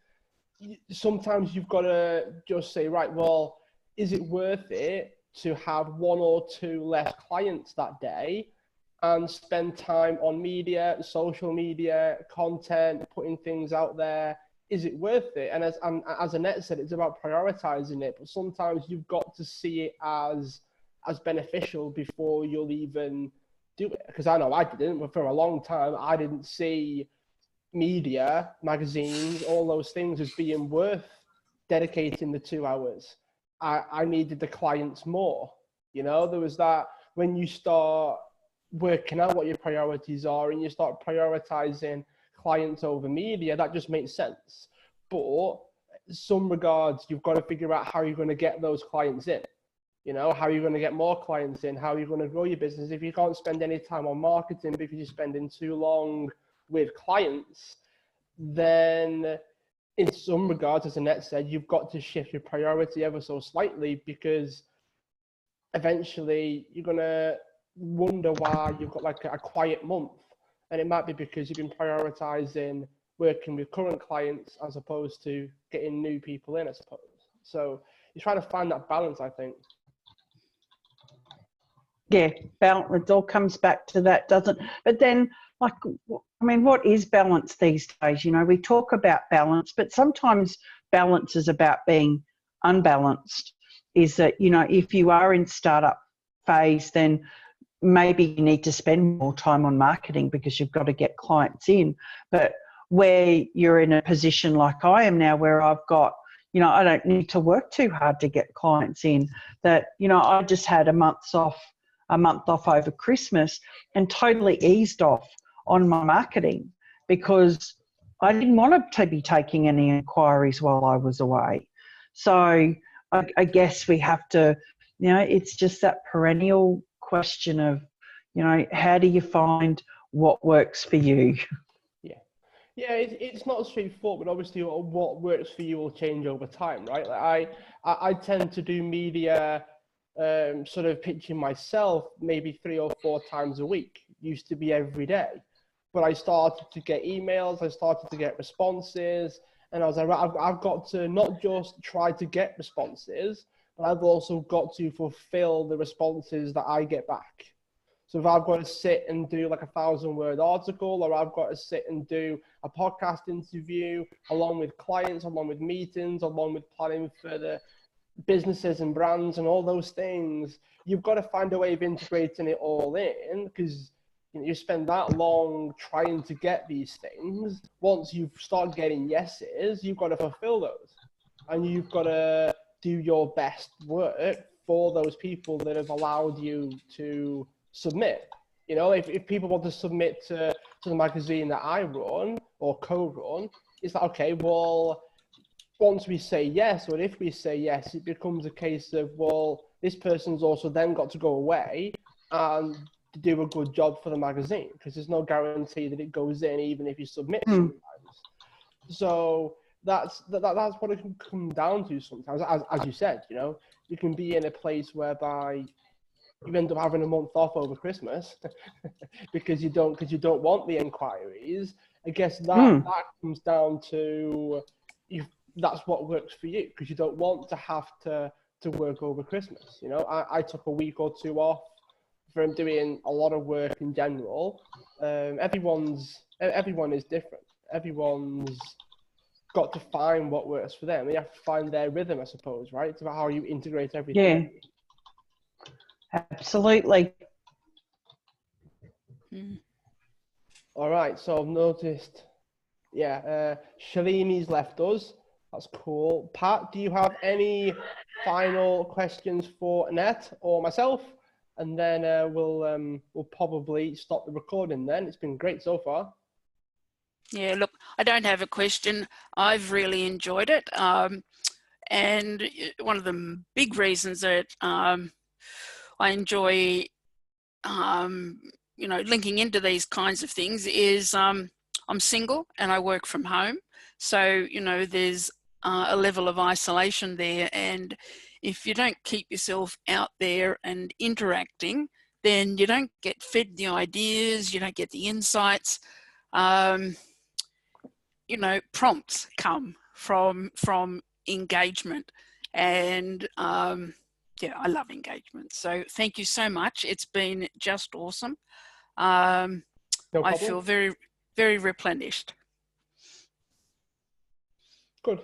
sometimes you've got to just say, right, well, is it worth it to have 1 or 2 less clients that day and spend time on media, social media, content, putting things out there? Is it worth it? And as Annette said, it's about prioritizing it, but sometimes you've got to see it as beneficial before you'll even do it. Because I know I didn't, but for a long time, I didn't see media, magazines, all those things as being worth dedicating the 2 hours. I needed the clients more. You know, there was that when you start working out what your priorities are and you start prioritizing clients over media, that just makes sense. But in some regards, you've got to figure out how you're going to get those clients in. You know, how are you going to get more clients in? How are you going to grow your business if you can't spend any time on marketing because you're spending too long with clients? Then in some regards, as Annette said, you've got to shift your priority ever so slightly, because eventually you're going to wonder why you've got like a quiet month. And it might be because you've been prioritizing working with current clients as opposed to getting new people in, I suppose. So you're trying to find that balance, I think. Yeah, balance. It all comes back to that, doesn't it? But then, like, I mean, what is balance these days? You know, we talk about balance, but sometimes balance is about being unbalanced. Is that, you know, if you are in startup phase, then maybe you need to spend more time on marketing because you've got to get clients in. But where you're in a position like I am now, where I've got, you know, I don't need to work too hard to get clients in, that, you know, I just had a month off over Christmas and totally eased off on my marketing because I didn't want to be taking any inquiries while I was away. So I guess we have to, you know, it's just that perennial question of, you know, how do you find what works for you? Yeah, it's not straightforward, but obviously what works for you will change over time, right? Like I tend to do media, sort of pitching myself maybe 3 or 4 times a week. Used to be every day, but I started to get emails, I started to get responses, and I was like, right, I've got to not just try to get responses, but I've also got to fulfill the responses that I get back. So if I've got to sit and do like 1,000-word article, or I've got to sit and do a podcast interview along with clients, along with meetings, along with planning for the businesses and brands and all those things, you've got to find a way of integrating it all in, because you spend that long trying to get these things. Once you start getting yeses, you've got to fulfill those, and you've got to do your best work for those people that have allowed you to submit. You know, if people want to submit to the magazine that I run or co-run, it's like, okay, well, once we say yes, or if we say yes, it becomes a case of, well, this person's also then got to go away and do a good job for the magazine, because there's no guarantee that it goes in even if you submit sometimes. So that's what it can come down to sometimes. As you said, you know, you can be in a place whereby you end up having a month off over Christmas because you don't want the inquiries. I guess that comes down to that's what works for you, because you don't want to have to work over Christmas. You know, I took a week or 2 off from doing a lot of work in general. Everyone is different. Everyone's got to find what works for them. They have to find their rhythm, I suppose, right? It's about how you integrate everything. Yeah. Absolutely. All right, so I've noticed, Shalini's left us. That's cool. Pat, do you have any final questions for Annette or myself? And then we'll probably stop the recording then. It's been great so far. Yeah, look, I don't have a question. I've really enjoyed it. And one of the big reasons that I enjoy, you know, linking into these kinds of things is I'm single and I work from home. So, you know, there's a level of isolation there. And if you don't keep yourself out there and interacting, then you don't get fed the ideas, you don't get the insights. You know, prompts come from engagement. And yeah, I love engagement. So thank you so much. It's been just awesome. I feel very, very replenished. Good.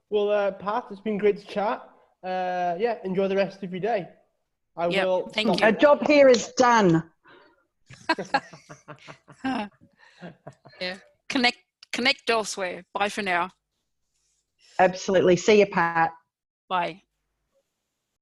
Well, Pat, it's been great to chat. Yeah, enjoy the rest of your day. I will. Thank you. Our job here is done. Yeah. Connect elsewhere. Bye for now. Absolutely. See you, Pat. Bye.